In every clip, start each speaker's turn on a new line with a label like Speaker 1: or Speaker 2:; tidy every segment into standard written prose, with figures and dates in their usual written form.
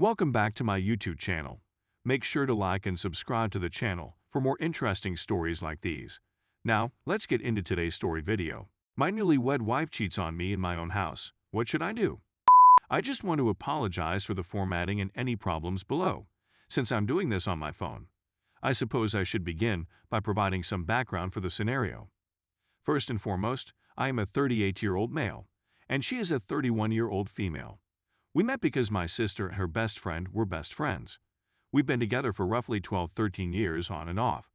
Speaker 1: Welcome back to my YouTube channel. Make sure to like and subscribe to the channel for more interesting stories like these. Now, let's get into today's story video. My newlywed wife cheats on me in my own house. What should I do? I just want to apologize for the formatting and any problems below, since I'm doing this on my phone. I suppose I should begin by providing some background for the scenario. First and foremost, I am a 38-year-old male, and she is a 31-year-old female. We met because my sister and her best friend were best friends. We've been together for roughly 12-13 years on and off.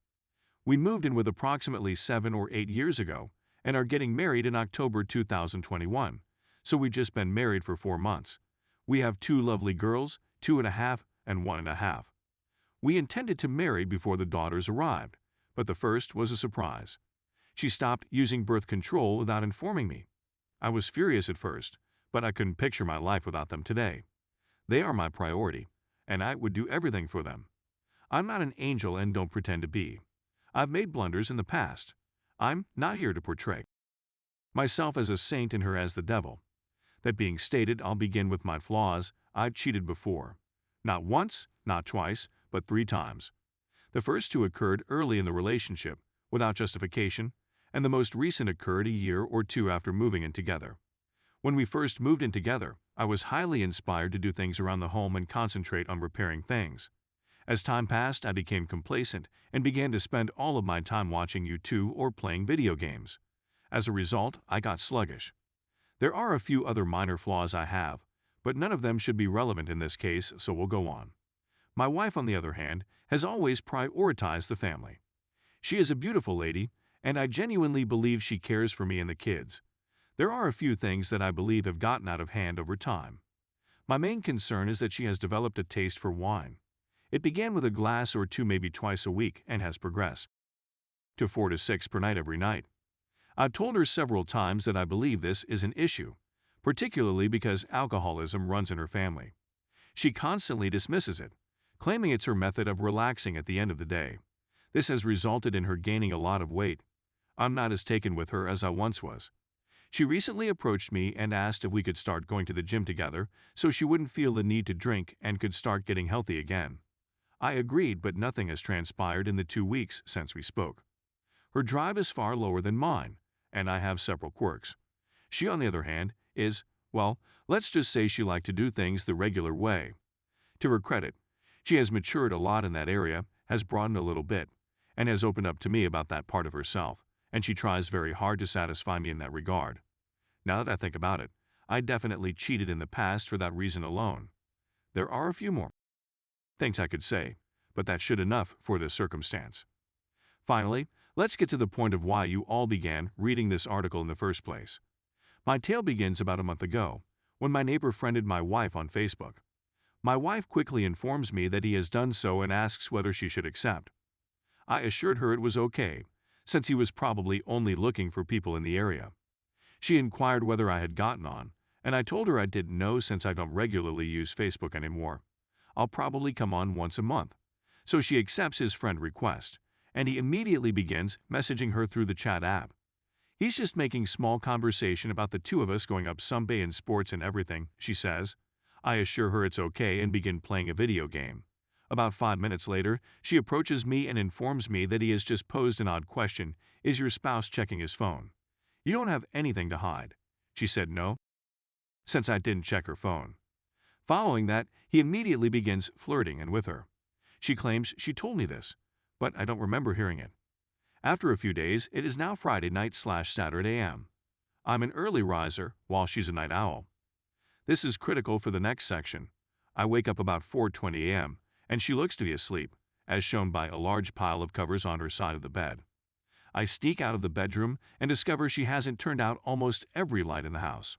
Speaker 1: We moved in with approximately 7 or 8 years ago and are getting married in October 2021, so we've just been married for 4 months. We have 2 lovely girls, 2.5 and 1.5. We intended to marry before the daughters arrived, but the first was a surprise. She stopped using birth control without informing me. I was furious at first, but I couldn't picture my life without them today. They are my priority, and I would do everything for them. I'm not an angel and don't pretend to be. I've made blunders in the past. I'm not here to portray myself as a saint and her as the devil. That being stated, I'll begin with my flaws. I've cheated before. Not once, not twice, but 3 times. The first 2 occurred early in the relationship, without justification, and the most recent occurred a year or 2 after moving in together. When we first moved in together, I was highly inspired to do things around the home and concentrate on repairing things. As time passed, I became complacent and began to spend all of my time watching YouTube or playing video games. As a result, I got sluggish. There are a few other minor flaws I have, but none of them should be relevant in this case, so we'll go on. My wife, on the other hand, has always prioritized the family. She is a beautiful lady, and I genuinely believe she cares for me and the kids. There are a few things that I believe have gotten out of hand over time. My main concern is that she has developed a taste for wine. It began with a glass or 2 maybe twice a week and has progressed to 4 to 6 per night every night. I've told her several times that I believe this is an issue, particularly because alcoholism runs in her family. She constantly dismisses it, claiming it's her method of relaxing at the end of the day. This has resulted in her gaining a lot of weight. I'm not as taken with her as I once was. She recently approached me and asked if we could start going to the gym together so she wouldn't feel the need to drink and could start getting healthy again. I agreed, but nothing has transpired in the 2 weeks since we spoke. Her drive is far lower than mine, and I have several quirks. She, on the other hand, is, well, let's just say she liked to do things the regular way. To her credit, she has matured a lot in that area, has broadened a little bit, and has opened up to me about that part of herself, and she tries very hard to satisfy me in that regard. Now that I think about it, I definitely cheated in the past for that reason alone. There are a few more things I could say, but that should enough for this circumstance. Finally, let's get to the point of why you all began reading this article in the first place. My tale begins about a month ago, when my neighbor friended my wife on Facebook. My wife quickly informs me that he has done so and asks whether she should accept. I assured her it was okay, since he was probably only looking for people in the area. She inquired whether I had gotten on, and I told her I didn't know since I don't regularly use Facebook anymore. I'll probably come on once a month. So she accepts his friend request, and he immediately begins messaging her through the chat app. He's just making small conversation about the 2 of us going up someday in sports and everything, she says. I assure her it's okay and begin playing a video game. About 5 minutes later, she approaches me and informs me that he has just posed an odd question: is your spouse checking his phone? You don't have anything to hide. She said no, since I didn't check her phone. Following that, he immediately begins flirting and with her. She claims she told me this, but I don't remember hearing it. After a few days, it is now Friday night/Saturday AM. I'm an early riser while she's a night owl. This is critical for the next section. I wake up about 4:20 AM, and she looks to be asleep, as shown by a large pile of covers on her side of the bed. I sneak out of the bedroom and discover she hasn't turned out almost every light in the house.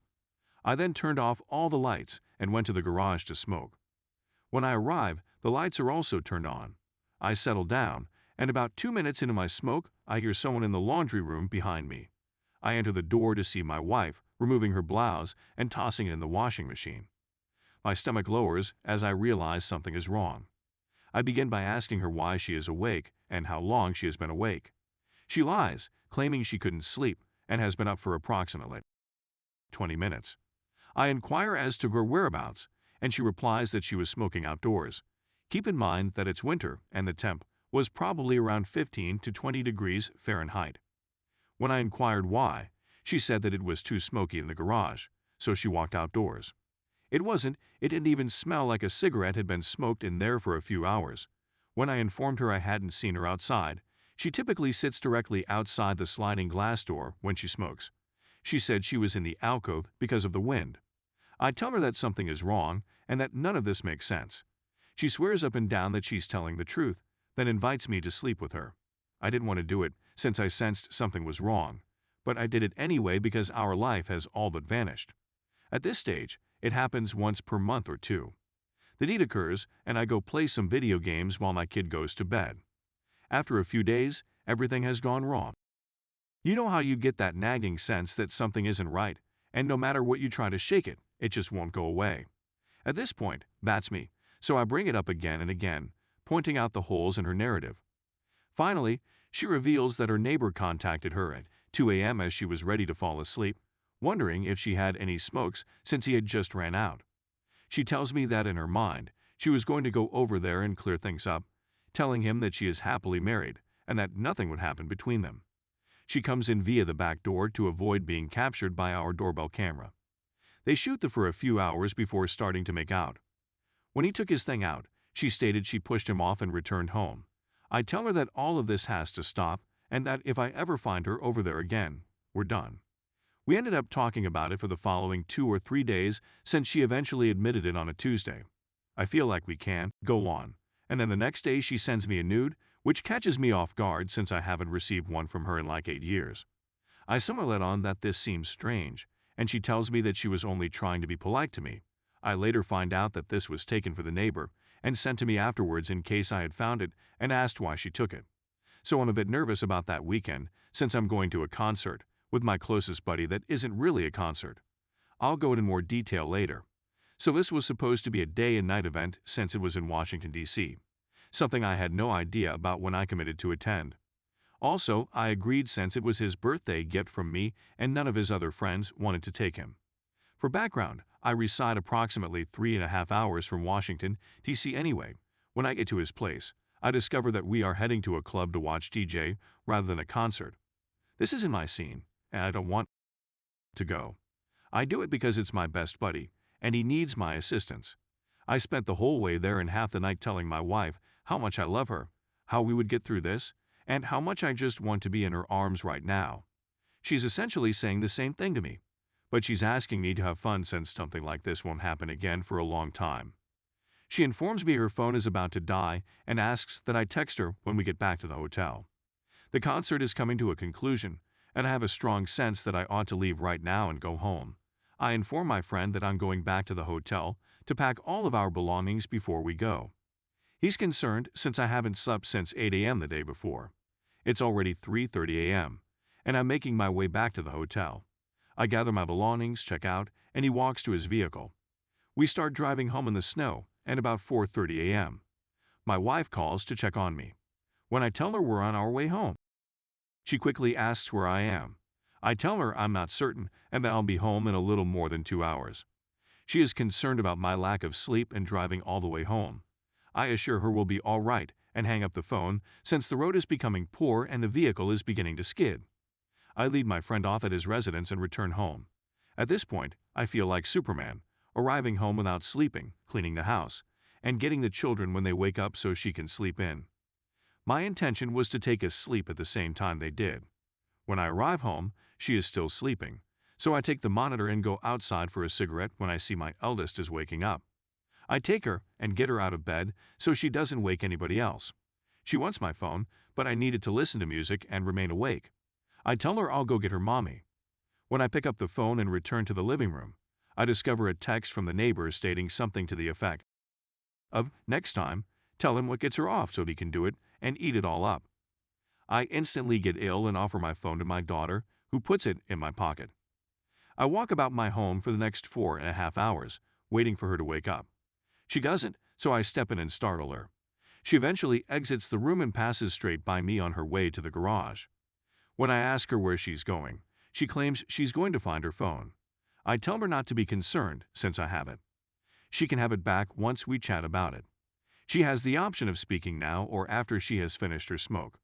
Speaker 1: I then turned off all the lights and went to the garage to smoke. When I arrive, the lights are also turned on. I settle down, and about 2 minutes into my smoke, I hear someone in the laundry room behind me. I enter the door to see my wife removing her blouse and tossing it in the washing machine. My stomach lowers as I realize something is wrong. I begin by asking her why she is awake and how long she has been awake. She lies, claiming she couldn't sleep and has been up for approximately 20 minutes. I inquire as to her whereabouts, and she replies that she was smoking outdoors. Keep in mind that it's winter and the temp was probably around 15 to 20 degrees Fahrenheit. When I inquired why, she said that it was too smoky in the garage, so she walked outdoors. It didn't even smell like a cigarette had been smoked in there for a few hours. When I informed her I hadn't seen her outside, she typically sits directly outside the sliding glass door when she smokes. She said she was in the alcove because of the wind. I tell her that something is wrong and that none of this makes sense. She swears up and down that she's telling the truth, then invites me to sleep with her. I didn't want to do it since I sensed something was wrong, but I did it anyway because our life has all but vanished. At this stage, it happens once per month or two. The deed occurs and I go play some video games while my kid goes to bed. After a few days, everything has gone wrong. You know how you get that nagging sense that something isn't right, and no matter what you try to shake it, it just won't go away. At this point, that's me, so I bring it up again and again, pointing out the holes in her narrative. Finally, she reveals that her neighbor contacted her at 2 a.m. as she was ready to fall asleep, wondering if she had any smokes since he had just ran out. She tells me that in her mind, she was going to go over there and clear things up, telling him that she is happily married and that nothing would happen between them. She comes in via the back door to avoid being captured by our doorbell camera. They shoot for a few hours before starting to make out. When he took his thing out, she stated she pushed him off and returned home. I tell her that all of this has to stop and that if I ever find her over there again, we're done. We ended up talking about it for the following 2 or 3 days since she eventually admitted it on a Tuesday. I feel like we can go on, and then the next day she sends me a nude, which catches me off guard since I haven't received one from her in like 8 years. I somehow let on that this seems strange, and she tells me that she was only trying to be polite to me. I later find out that this was taken for the neighbor and sent to me afterwards in case I had found it and asked why she took it. So I'm a bit nervous about that weekend since I'm going to a concert with my closest buddy that isn't really a concert. I'll go into more detail later. So this was supposed to be a day and night event since it was in Washington, D.C., something I had no idea about when I committed to attend. Also, I agreed since it was his birthday gift from me and none of his other friends wanted to take him. For background, I reside approximately 3.5 hours from Washington, D.C. anyway. When I get to his place, I discover that we are heading to a club to watch DJ rather than a concert. This isn't my scene, and I don't want to go. I do it because it's my best buddy, and he needs my assistance. I spent the whole way there and half the night telling my wife how much I love her, how we would get through this, and how much I just want to be in her arms right now. She's essentially saying the same thing to me, but she's asking me to have fun since something like this won't happen again for a long time. She informs me her phone is about to die and asks that I text her when we get back to the hotel. The concert is coming to a conclusion, and I have a strong sense that I ought to leave right now and go home. I inform my friend that I'm going back to the hotel to pack all of our belongings before we go. He's concerned since I haven't slept since 8 a.m. the day before. It's already 3:30 a.m., and I'm making my way back to the hotel. I gather my belongings, check out, and he walks to his vehicle. We start driving home in the snow at about 4:30 a.m. My wife calls to check on me. When I tell her we're on our way home, she quickly asks where I am. I tell her I'm not certain and that I'll be home in a little more than 2 hours. She is concerned about my lack of sleep and driving all the way home. I assure her we'll be all right and hang up the phone since the road is becoming poor and the vehicle is beginning to skid. I leave my friend off at his residence and return home. At this point, I feel like Superman, arriving home without sleeping, cleaning the house, and getting the children when they wake up so she can sleep in. My intention was to take a sleep at the same time they did. When I arrive home, she is still sleeping, so I take the monitor and go outside for a cigarette when I see my eldest is waking up. I take her and get her out of bed so she doesn't wake anybody else. She wants my phone, but I need it to listen to music and remain awake. I tell her I'll go get her mommy. When I pick up the phone and return to the living room, I discover a text from the neighbor stating something to the effect of, "Next time, tell him what gets her off so he can do it and eat it all up." I instantly get ill and offer my phone to my daughter, who puts it in my pocket. I walk about my home for the next 4.5 hours, waiting for her to wake up. She doesn't, so I step in and startle her. She eventually exits the room and passes straight by me on her way to the garage. When I ask her where she's going, she claims she's going to find her phone. I tell her not to be concerned since I have it. She can have it back once we chat about it. She has the option of speaking now or after she has finished her smoke.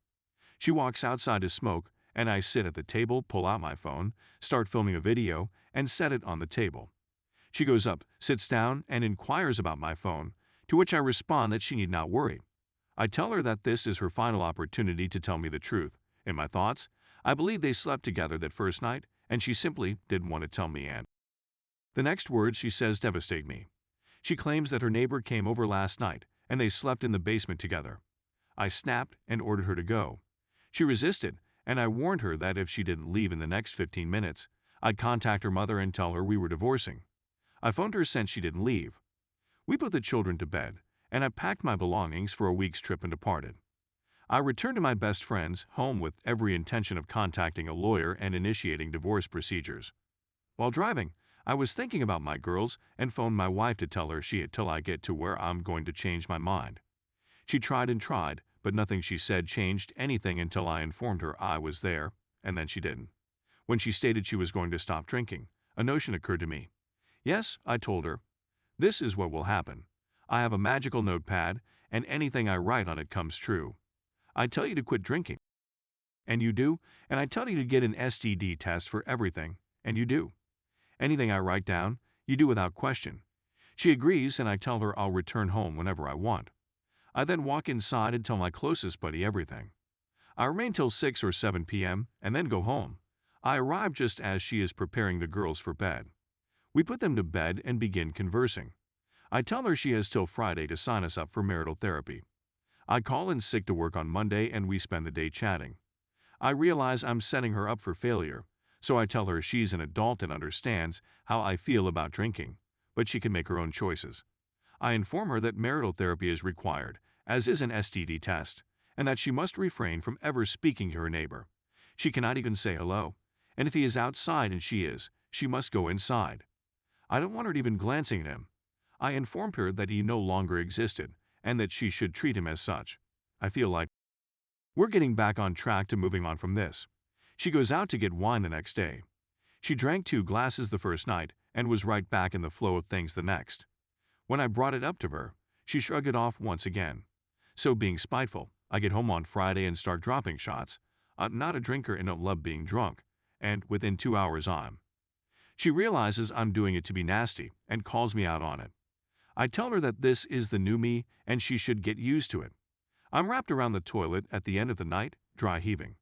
Speaker 1: She walks outside to smoke, and I sit at the table, pull out my phone, start filming a video, and set it on the table. She goes up, sits down, and inquires about my phone, to which I respond that she need not worry. I tell her that this is her final opportunity to tell me the truth. In my thoughts, I believe they slept together that first night, and she simply didn't want to tell me. And the next words she says devastate me. She claims that her neighbor came over last night, and they slept in the basement together. I snapped and ordered her to go. She resisted, and I warned her that if she didn't leave in the next 15 minutes, I'd contact her mother and tell her we were divorcing. I phoned her since she didn't leave. We put the children to bed, and I packed my belongings for a week's trip and departed. I returned to my best friend's home with every intention of contacting a lawyer and initiating divorce procedures. While driving, I was thinking about my girls and phoned my wife to tell her till I get to where I'm going to change my mind. She tried and tried, but nothing she said changed anything until I informed her I was there, and then she didn't. When she stated she was going to stop drinking, a notion occurred to me. Yes, I told her. This is what will happen. I have a magical notepad, and anything I write on it comes true. I tell you to quit drinking, and you do, and I tell you to get an STD test for everything, and you do. Anything I write down, you do without question. She agrees, and I tell her I'll return home whenever I want. I then walk inside and tell my closest buddy everything. I remain till 6 or 7 p.m. and then go home. I arrive just as she is preparing the girls for bed. We put them to bed and begin conversing. I tell her she has till Friday to sign us up for marital therapy. I call in sick to work on Monday and we spend the day chatting. I realize I'm setting her up for failure, so I tell her she's an adult and understands how I feel about drinking, but she can make her own choices. I inform her that marital therapy is required, as is an STD test, and that she must refrain from ever speaking to her neighbor. She cannot even say hello, and if he is outside and she must go inside. I don't want her even glancing at him. I informed her that he no longer existed, and that she should treat him as such. I feel like we're getting back on track to moving on from this. She goes out to get wine the next day. She drank 2 glasses the first night and was right back in the flow of things the next. When I brought it up to her, she shrugged it off once again. So being spiteful, I get home on Friday and start dropping shots. I'm not a drinker and don't love being drunk, and within 2 hours she realizes I'm doing it to be nasty and calls me out on it. I tell her that this is the new me and she should get used to it. I'm wrapped around the toilet at the end of the night, dry heaving.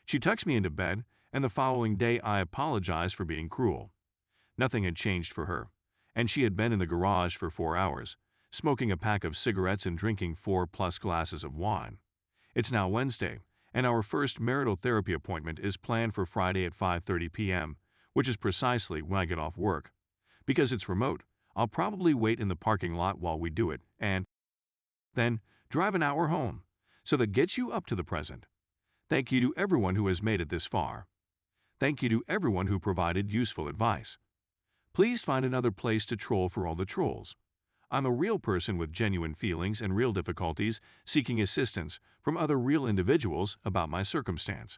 Speaker 1: She tucks me into bed, and the following day I apologize for being cruel. Nothing had changed for her, and she had been in the garage for 4 hours, smoking a pack of cigarettes and drinking 4+ glasses of wine. It's now Wednesday, and our first marital therapy appointment is planned for Friday at 5:30 p.m., which is precisely when I get off work. Because it's remote, I'll probably wait in the parking lot while we do it, and then drive an hour home. So that gets you up to the present. Thank you to everyone who has made it this far. Thank you to everyone who provided useful advice. Please find another place to troll for all the trolls. I'm a real person with genuine feelings and real difficulties, seeking assistance from other real individuals about my circumstance.